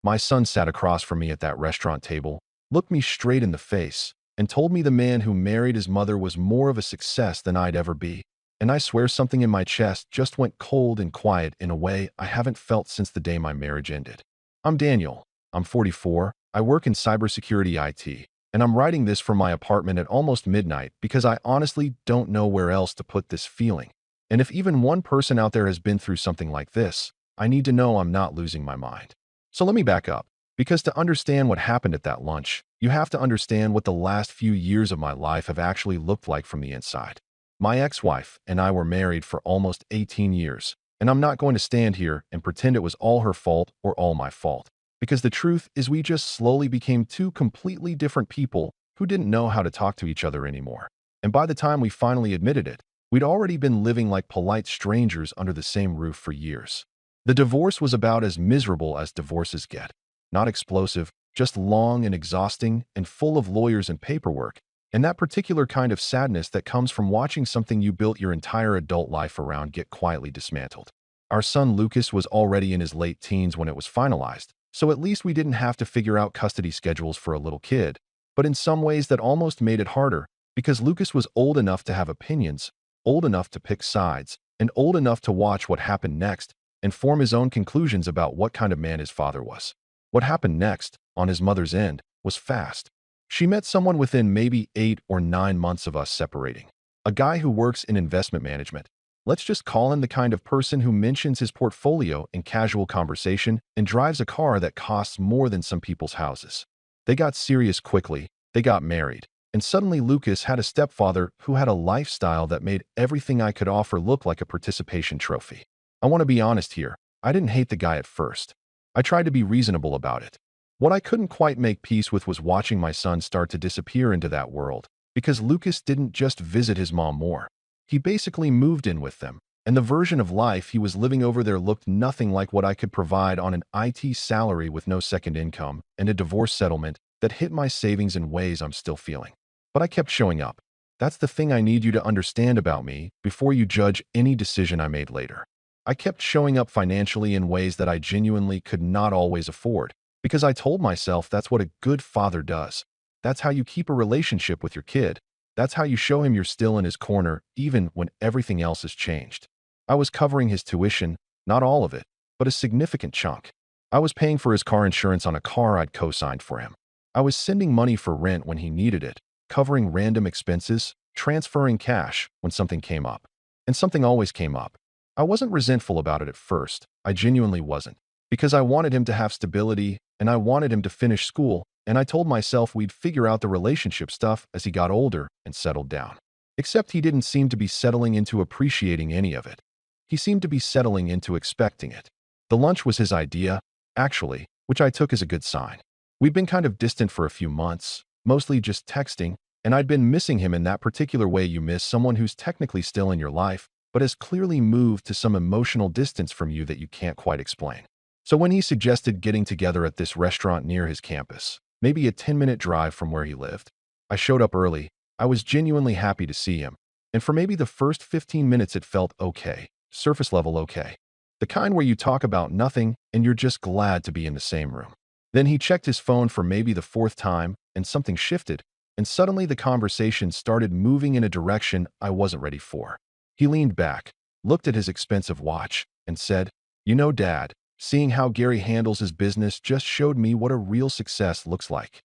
My son sat across from me at that restaurant table, looked me straight in the face, and told me the man who married his mother was more of a success than I'd ever be. And I swear something in my chest just went cold and quiet in a way I haven't felt since the day my marriage ended. I'm Daniel. I'm 44. I work in cybersecurity IT, and I'm writing this from my apartment at almost midnight because I honestly don't know where else to put this feeling. And if even one person out there has been through something like this, I need to know I'm not losing my mind. So let me back up, because to understand what happened at that lunch, you have to understand what the last few years of my life have actually looked like from the inside. My ex-wife and I were married for almost 18 years, and I'm not going to stand here and pretend it was all her fault or all my fault, because the truth is we just slowly became two completely different people who didn't know how to talk to each other anymore. And by the time we finally admitted it, we'd already been living like polite strangers under the same roof for years. The divorce was about as miserable as divorces get. Not explosive, just long and exhausting and full of lawyers and paperwork, and that particular kind of sadness that comes from watching something you built your entire adult life around get quietly dismantled. Our son Lucas was already in his late teens when it was finalized, so at least we didn't have to figure out custody schedules for a little kid. But in some ways that almost made it harder, because Lucas was old enough to have opinions, old enough to pick sides, and old enough to watch what happened next and form his own conclusions about what kind of man his father was. What happened next, on his mother's end, was fast. She met someone within maybe 8 or 9 months of us separating. A guy who works in investment management. Let's just call him the kind of person who mentions his portfolio in casual conversation and drives a car that costs more than some people's houses. They got serious quickly, they got married, and suddenly Lucas had a stepfather who had a lifestyle that made everything I could offer look like a participation trophy. I want to be honest here, I didn't hate the guy at first. I tried to be reasonable about it. What I couldn't quite make peace with was watching my son start to disappear into that world, because Lucas didn't just visit his mom more. He basically moved in with them, and the version of life he was living over there looked nothing like what I could provide on an IT salary with no second income and a divorce settlement that hit my savings in ways I'm still feeling. But I kept showing up. That's the thing I need you to understand about me before you judge any decision I made later. I kept showing up financially in ways that I genuinely could not always afford, because I told myself that's what a good father does. That's how you keep a relationship with your kid. That's how you show him you're still in his corner, even when everything else has changed. I was covering his tuition, not all of it, but a significant chunk. I was paying for his car insurance on a car I'd co-signed for him. I was sending money for rent when he needed it, covering random expenses, transferring cash when something came up. And something always came up. I wasn't resentful about it at first. I genuinely wasn't, because I wanted him to have stability and I wanted him to finish school, and I told myself we'd figure out the relationship stuff as he got older and settled down. Except he didn't seem to be settling into appreciating any of it. He seemed to be settling into expecting it. The lunch was his idea, actually, which I took as a good sign. We'd been kind of distant for a few months, mostly just texting, and I'd been missing him in that particular way you miss someone who's technically still in your life, but has clearly moved to some emotional distance from you that you can't quite explain. So when he suggested getting together at this restaurant near his campus, maybe a 10-minute drive from where he lived, I showed up early. I was genuinely happy to see him, and for maybe the first 15 minutes it felt okay, surface level okay. The kind where you talk about nothing and you're just glad to be in the same room. Then he checked his phone for maybe the 4th time, and something shifted, and suddenly the conversation started moving in a direction I wasn't ready for. He leaned back, looked at his expensive watch, and said, "You know, Dad, seeing how Gary handles his business just showed me what a real success looks like."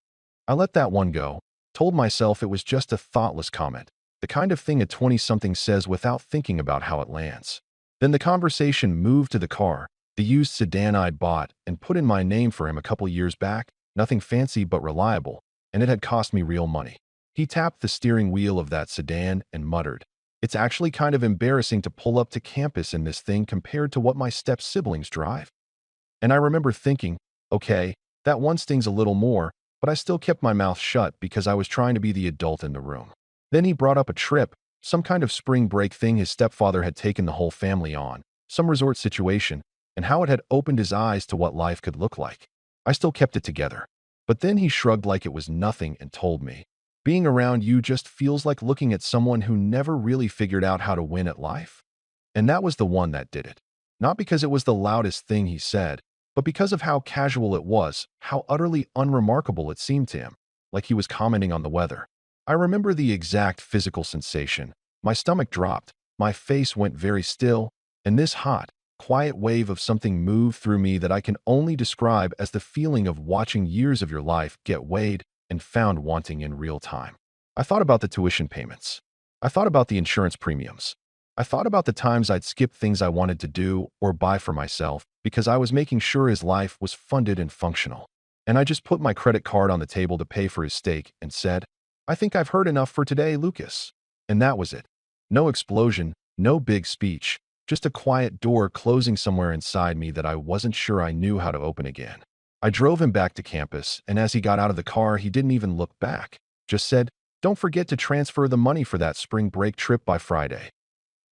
I let that one go, told myself it was just a thoughtless comment, the kind of thing a 20-something says without thinking about how it lands. Then the conversation moved to the car, the used sedan I'd bought and put in my name for him a couple years back, nothing fancy but reliable, and it had cost me real money. He tapped the steering wheel of that sedan and muttered, "It's actually kind of embarrassing to pull up to campus in this thing compared to what my step-siblings drive." And I remember thinking, okay, that one stings a little more, but I still kept my mouth shut because I was trying to be the adult in the room. Then he brought up a trip, some kind of spring break thing his stepfather had taken the whole family on, some resort situation, and how it had opened his eyes to what life could look like. I still kept it together. But then he shrugged like it was nothing and told me, "Being around you just feels like looking at someone who never really figured out how to win at life." And that was the one that did it. Not because it was the loudest thing he said, but because of how casual it was, how utterly unremarkable it seemed to him, like he was commenting on the weather. I remember the exact physical sensation. My stomach dropped, my face went very still, and this hot, quiet wave of something moved through me that I can only describe as the feeling of watching years of your life get weighed and found wanting in real time. I thought about the tuition payments. I thought about the insurance premiums. I thought about the times I'd skip things I wanted to do or buy for myself because I was making sure his life was funded and functional. And I just put my credit card on the table to pay for his steak and said, "I think I've heard enough for today, Lucas." And that was it. No explosion, no big speech, just a quiet door closing somewhere inside me that I wasn't sure I knew how to open again. I drove him back to campus, and as he got out of the car, he didn't even look back. Just said, "Don't forget to transfer the money for that spring break trip by Friday,"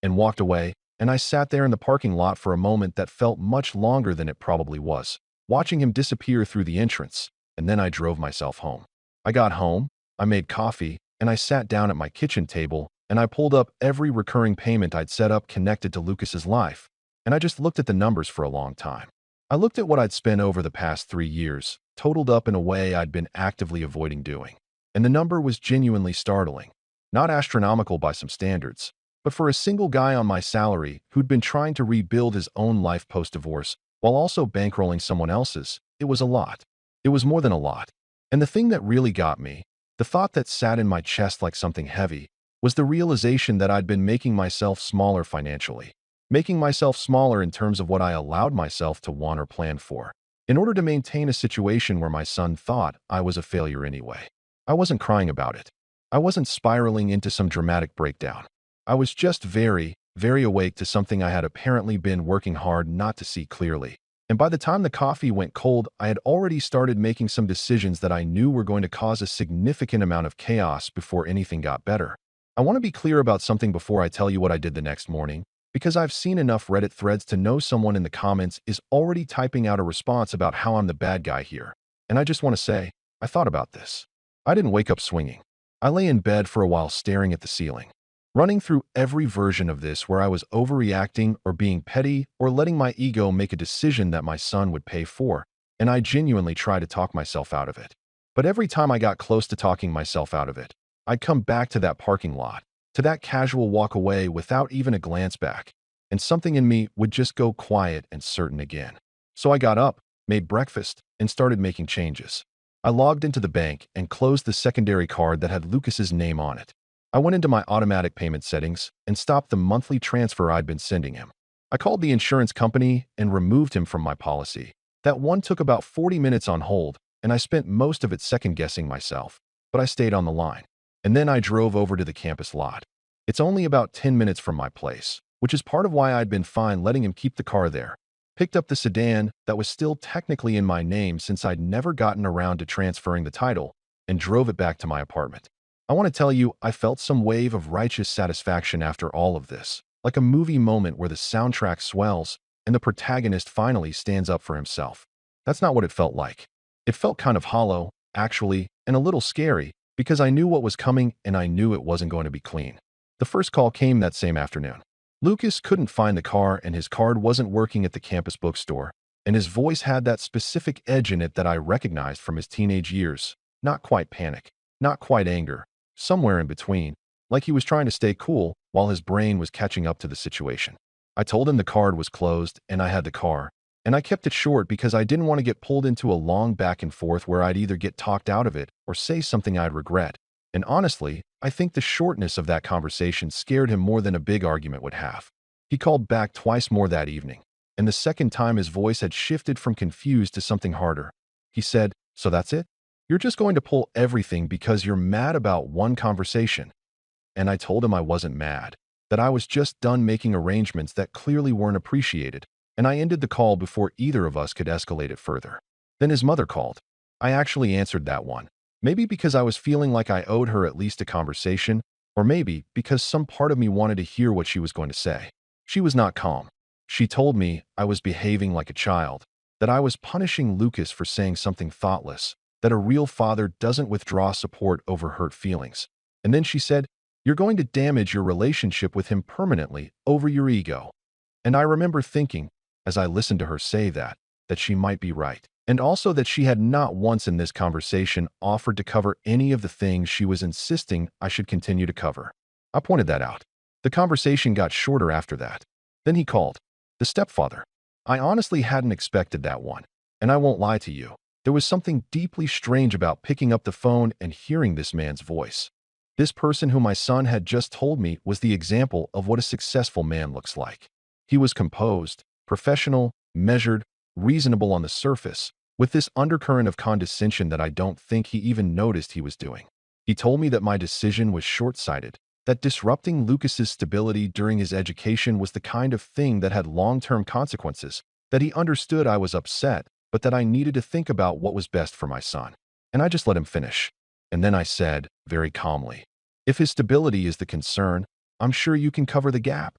and walked away, and I sat there in the parking lot for a moment that felt much longer than it probably was, watching him disappear through the entrance, and then I drove myself home. I got home, I made coffee, and I sat down at my kitchen table, and I pulled up every recurring payment I'd set up connected to Lucas's life, and I just looked at the numbers for a long time. I looked at what I'd spent over the past 3 years, totaled up in a way I'd been actively avoiding doing. And the number was genuinely startling. Not astronomical by some standards, but for a single guy on my salary who'd been trying to rebuild his own life post-divorce while also bankrolling someone else's, it was a lot. It was more than a lot. And the thing that really got me, the thought that sat in my chest like something heavy, was the realization that I'd been making myself smaller financially. Making myself smaller in terms of what I allowed myself to want or plan for, in order to maintain a situation where my son thought I was a failure anyway. I wasn't crying about it. I wasn't spiraling into some dramatic breakdown. I was just very, very awake to something I had apparently been working hard not to see clearly. And by the time the coffee went cold, I had already started making some decisions that I knew were going to cause a significant amount of chaos before anything got better. I want to be clear about something before I tell you what I did the next morning, because I've seen enough Reddit threads to know someone in the comments is already typing out a response about how I'm the bad guy here. And I just want to say, I thought about this. I didn't wake up swinging. I lay in bed for a while staring at the ceiling, running through every version of this where I was overreacting or being petty or letting my ego make a decision that my son would pay for, and I genuinely tried to talk myself out of it. But every time I got close to talking myself out of it, I'd come back to that parking lot, to that casual walk away without even a glance back, and something in me would just go quiet and certain again. So I got up, made breakfast, and started making changes. I logged into the bank and closed the secondary card that had Lucas's name on it. I went into my automatic payment settings and stopped the monthly transfer I'd been sending him. I called the insurance company and removed him from my policy. That one took about 40 minutes on hold, and I spent most of it second-guessing myself, but I stayed on the line. And then I drove over to the campus lot. It's only about 10 minutes from my place, which is part of why I'd been fine letting him keep the car there. Picked up the sedan that was still technically in my name since I'd never gotten around to transferring the title, and drove it back to my apartment. I want to tell you, I felt some wave of righteous satisfaction after all of this, like a movie moment where the soundtrack swells and the protagonist finally stands up for himself. That's not what it felt like. It felt kind of hollow, actually, and a little scary, because I knew what was coming and I knew it wasn't going to be clean. The first call came that same afternoon. Lucas couldn't find the car and his card wasn't working at the campus bookstore, and his voice had that specific edge in it that I recognized from his teenage years. Not quite panic, not quite anger, somewhere in between, like he was trying to stay cool while his brain was catching up to the situation. I told him the card was closed and I had the car, and I kept it short because I didn't want to get pulled into a long back and forth where I'd either get talked out of it or say something I'd regret. And honestly, I think the shortness of that conversation scared him more than a big argument would have. He called back twice more that evening, and the second time his voice had shifted from confused to something harder. He said, "So that's it? You're just going to pull everything because you're mad about one conversation?" And I told him I wasn't mad, that I was just done making arrangements that clearly weren't appreciated, and I ended the call before either of us could escalate it further. Then his mother called. I actually answered that one. Maybe because I was feeling like I owed her at least a conversation, or maybe because some part of me wanted to hear what she was going to say. She was not calm. She told me I was behaving like a child, that I was punishing Lucas for saying something thoughtless, that a real father doesn't withdraw support over hurt feelings. And then she said, "You're going to damage your relationship with him permanently over your ego." And I remember thinking, as I listened to her say that that she might be right, and also that she had not once in this conversation offered to cover any of the things she was insisting I should continue to cover. I pointed that out. The conversation got shorter after that. Then he called. The stepfather. I honestly hadn't expected that one, and I won't lie to you. There was something deeply strange about picking up the phone and hearing this man's voice. This person who my son had just told me was the example of what a successful man looks like. He was composed, professional, measured, reasonable on the surface, with this undercurrent of condescension that I don't think he even noticed he was doing. He told me that my decision was short-sighted, that disrupting Lucas's stability during his education was the kind of thing that had long-term consequences, that he understood I was upset, but that I needed to think about what was best for my son. And I just let him finish. And then I said, very calmly, if his stability is the concern, I'm sure you can cover the gap.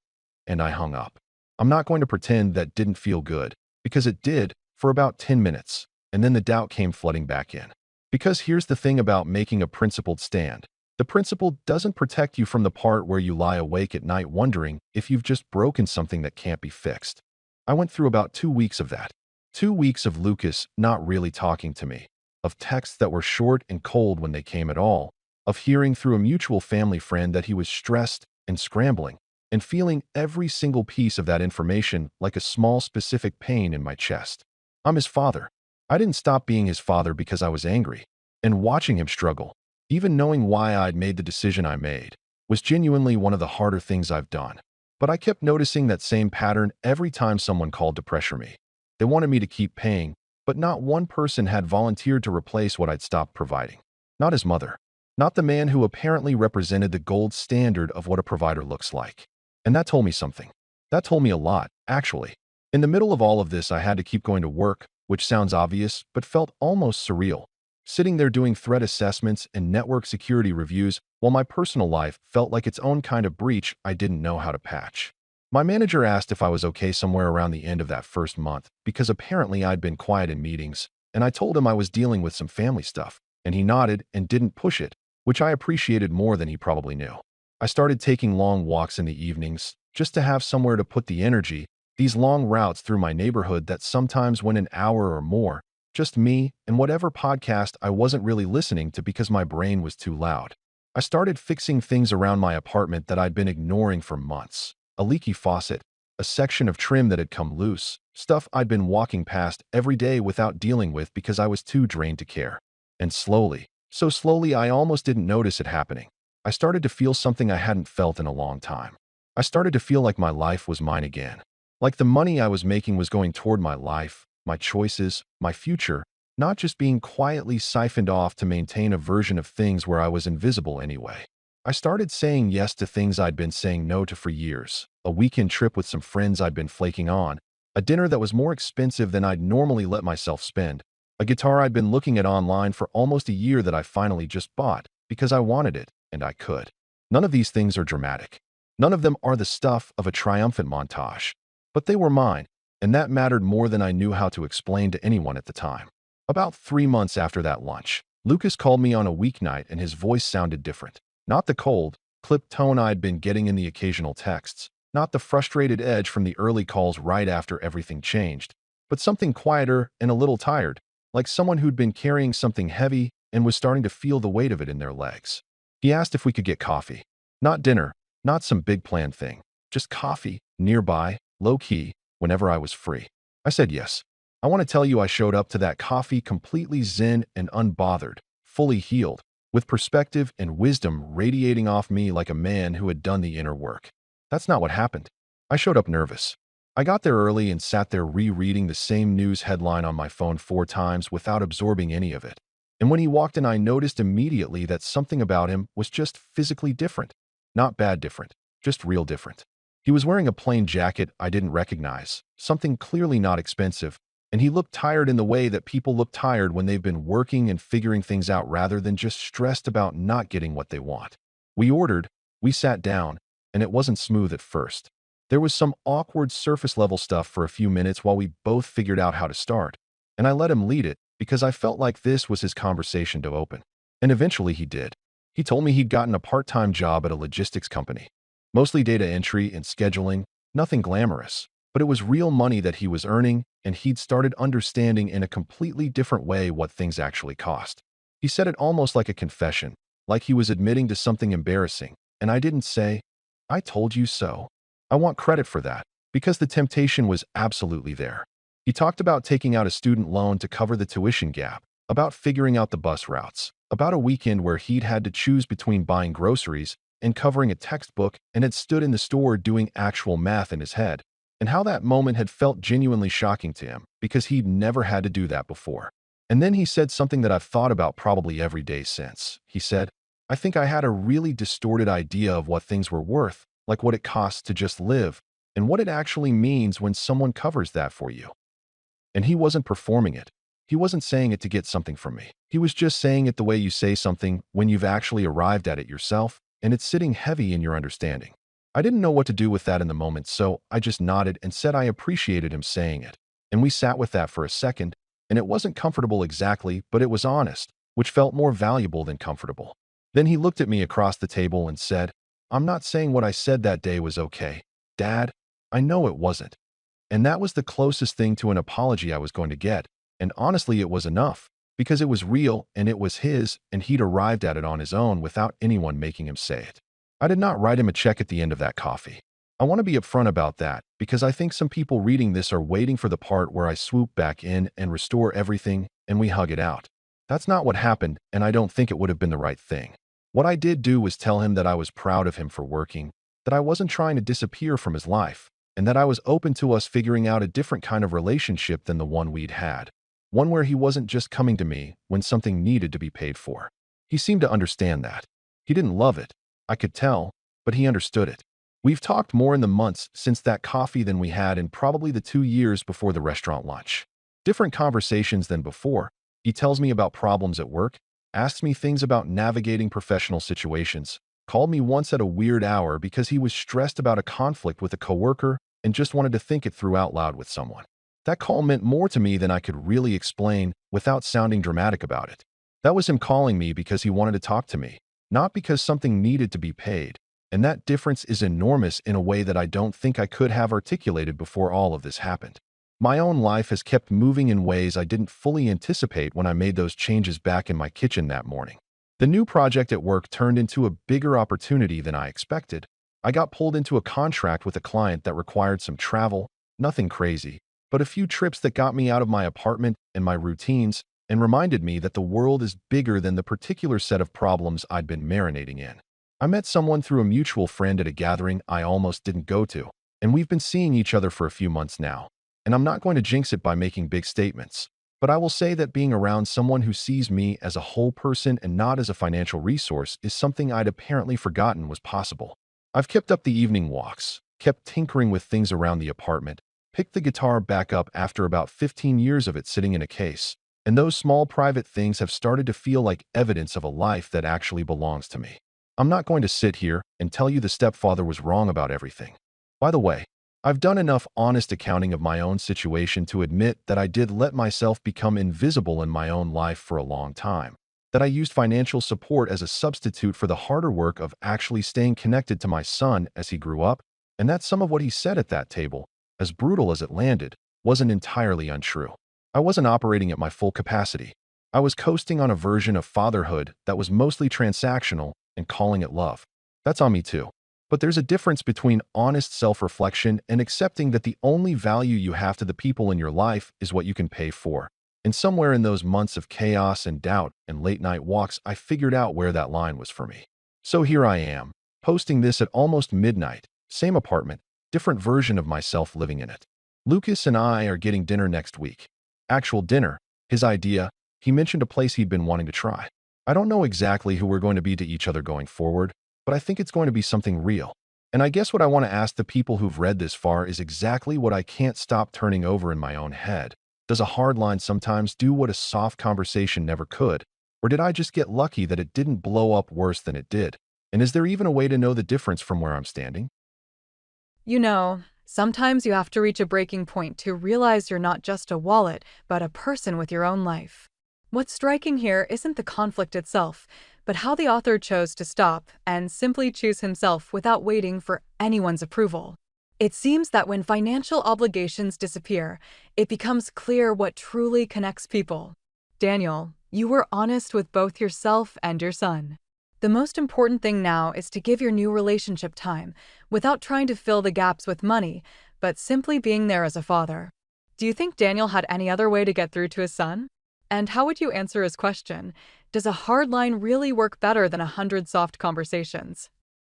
And I hung up. I'm not going to pretend that didn't feel good, because it did for about 10 minutes, and then the doubt came flooding back in. Because here's the thing about making a principled stand. The principle doesn't protect you from the part where you lie awake at night wondering if you've just broken something that can't be fixed. I went through about 2 weeks of that. 2 weeks of Lucas not really talking to me, of texts that were short and cold when they came at all, of hearing through a mutual family friend that he was stressed and scrambling, and feeling every single piece of that information like a small specific pain in my chest. I'm his father. I didn't stop being his father because I was angry, and watching him struggle, even knowing why I'd made the decision I made, was genuinely one of the harder things I've done. But I kept noticing that same pattern every time someone called to pressure me. They wanted me to keep paying, but not one person had volunteered to replace what I'd stopped providing. Not his mother. Not the man who apparently represented the gold standard of what a provider looks like. And that told me something. That told me a lot, actually. In the middle of all of this, I had to keep going to work, which sounds obvious, but felt almost surreal. Sitting there doing threat assessments and network security reviews while my personal life felt like its own kind of breach I didn't know how to patch. My manager asked if I was okay somewhere around the end of that first month because apparently I'd been quiet in meetings, and I told him I was dealing with some family stuff, and he nodded and didn't push it, which I appreciated more than he probably knew. I started taking long walks in the evenings just to have somewhere to put the energy, these long routes through my neighborhood that sometimes went an hour or more, just me and whatever podcast I wasn't really listening to because my brain was too loud. I started fixing things around my apartment that I'd been ignoring for months. A leaky faucet, a section of trim that had come loose, stuff I'd been walking past every day without dealing with because I was too drained to care. And slowly, so slowly I almost didn't notice it happening, I started to feel something I hadn't felt in a long time. I started to feel like my life was mine again. Like the money I was making was going toward my life, my choices, my future, not just being quietly siphoned off to maintain a version of things where I was invisible anyway. I started saying yes to things I'd been saying no to for years. A weekend trip with some friends I'd been flaking on, a dinner that was more expensive than I'd normally let myself spend, a guitar I'd been looking at online for almost a year that I finally just bought because I wanted it and I could. None of these things are dramatic. None of them are the stuff of a triumphant montage. But they were mine, and that mattered more than I knew how to explain to anyone at the time. About 3 months after that lunch, Lucas called me on a weeknight and his voice sounded different. Not the cold, clipped tone I'd been getting in the occasional texts, not the frustrated edge from the early calls right after everything changed, but something quieter and a little tired, like someone who'd been carrying something heavy and was starting to feel the weight of it in their legs. He asked if we could get coffee. Not dinner, not some big planned thing, just coffee, nearby, low-key, whenever I was free. I said yes. I want to tell you I showed up to that coffee completely zen and unbothered, fully healed, with perspective and wisdom radiating off me like a man who had done the inner work. That's not what happened. I showed up nervous. I got there early and sat there rereading the same news headline on my phone 4 times without absorbing any of it. And when he walked in, I noticed immediately that something about him was just physically different. Not bad different, just real different. He was wearing a plain jacket I didn't recognize, something clearly not expensive, and he looked tired in the way that people look tired when they've been working and figuring things out rather than just stressed about not getting what they want. We ordered, we sat down, and it wasn't smooth at first. There was some awkward surface-level stuff for a few minutes while we both figured out how to start, and I let him lead it because I felt like this was his conversation to open. And eventually he did. He told me he'd gotten a part-time job at a logistics company. Mostly data entry and scheduling, nothing glamorous. but it was real money that he was earning, and he'd started understanding in a completely different way what things actually cost. He said it almost like a confession, like he was admitting to something embarrassing, and I didn't say, "I told you so." I want credit for that, because the temptation was absolutely there. He talked about taking out a student loan to cover the tuition gap, about figuring out the bus routes, about a weekend where he'd had to choose between buying groceries and covering a textbook and had stood in the store doing actual math in his head, and how that moment had felt genuinely shocking to him because he'd never had to do that before. And then he said something that I've thought about probably every day since. He said, "I think I had a really distorted idea of what things were worth, like what it costs to just live, and what it actually means when someone covers that for you." And he wasn't performing it. He wasn't saying it to get something from me. He was just saying it the way you say something when you've actually arrived at it yourself, and it's sitting heavy in your understanding. I didn't know what to do with that in the moment, so I just nodded and said I appreciated him saying it. And we sat with that for a second, and it wasn't comfortable exactly, but it was honest, which felt more valuable than comfortable. Then he looked at me across the table and said, "I'm not saying what I said that day was okay, Dad. I know it wasn't." And that was the closest thing to an apology I was going to get. And honestly, it was enough, because it was real and it was his, and he'd arrived at it on his own without anyone making him say it. I did not write him a check at the end of that coffee. I want to be upfront about that, because I think some people reading this are waiting for the part where I swoop back in and restore everything and we hug it out. That's not what happened, and I don't think it would have been the right thing. What I did do was tell him that I was proud of him for working, that I wasn't trying to disappear from his life, and that I was open to us figuring out a different kind of relationship than the one we'd had. One where he wasn't just coming to me when something needed to be paid for. He seemed to understand that. He didn't love it, I could tell, but he understood it. We've talked more in the months since that coffee than we had in probably the 2 years before the restaurant lunch. Different conversations than before. He tells me about problems at work, asks me things about navigating professional situations, called me once at a weird hour because he was stressed about a conflict with a coworker and just wanted to think it through out loud with someone. That call meant more to me than I could really explain without sounding dramatic about it. That was him calling me because he wanted to talk to me, not because something needed to be paid. And that difference is enormous in a way that I don't think I could have articulated before all of this happened. My own life has kept moving in ways I didn't fully anticipate when I made those changes back in my kitchen that morning. The new project at work turned into a bigger opportunity than I expected. I got pulled into a contract with a client that required some travel, nothing crazy, but a few trips that got me out of my apartment and my routines and reminded me that the world is bigger than the particular set of problems I'd been marinating in. I met someone through a mutual friend at a gathering I almost didn't go to, and we've been seeing each other for a few months now. And I'm not going to jinx it by making big statements, but I will say that being around someone who sees me as a whole person and not as a financial resource is something I'd apparently forgotten was possible. I've kept up the evening walks, kept tinkering with things around the apartment, picked the guitar back up after about 15 years of it sitting in a case, and those small private things have started to feel like evidence of a life that actually belongs to me. I'm not going to sit here and tell you the stepfather was wrong about everything. By the way, I've done enough honest accounting of my own situation to admit that I did let myself become invisible in my own life for a long time, that I used financial support as a substitute for the harder work of actually staying connected to my son as he grew up, and that some of what he said at that table, as brutal as it landed, wasn't entirely untrue. I wasn't operating at my full capacity. I was coasting on a version of fatherhood that was mostly transactional and calling it love. That's on me too. But there's a difference between honest self-reflection and accepting that the only value you have to the people in your life is what you can pay for. And somewhere in those months of chaos and doubt and late-night walks, I figured out where that line was for me. So here I am, posting this at almost midnight, same apartment, different version of myself living in it. Lucas and I are getting dinner next week. Actual dinner, his idea. He mentioned a place he'd been wanting to try. I don't know exactly who we're going to be to each other going forward, but I think it's going to be something real. And I guess what I want to ask the people who've read this far is exactly what I can't stop turning over in my own head. Does a hard line sometimes do what a soft conversation never could? Or did I just get lucky that it didn't blow up worse than it did? And is there even a way to know the difference from where I'm standing? Sometimes you have to reach a breaking point to realize you're not just a wallet, but a person with your own life. What's striking here isn't the conflict itself, but how the author chose to stop and simply choose himself without waiting for anyone's approval. It seems that when financial obligations disappear, it becomes clear what truly connects people. Daniel, you were honest with both yourself and your son. The most important thing now is to give your new relationship time, without trying to fill the gaps with money, but simply being there as a father. Do you think Daniel had any other way to get through to his son? And how would you answer his question? Does a hard line really work better than 100 soft conversations?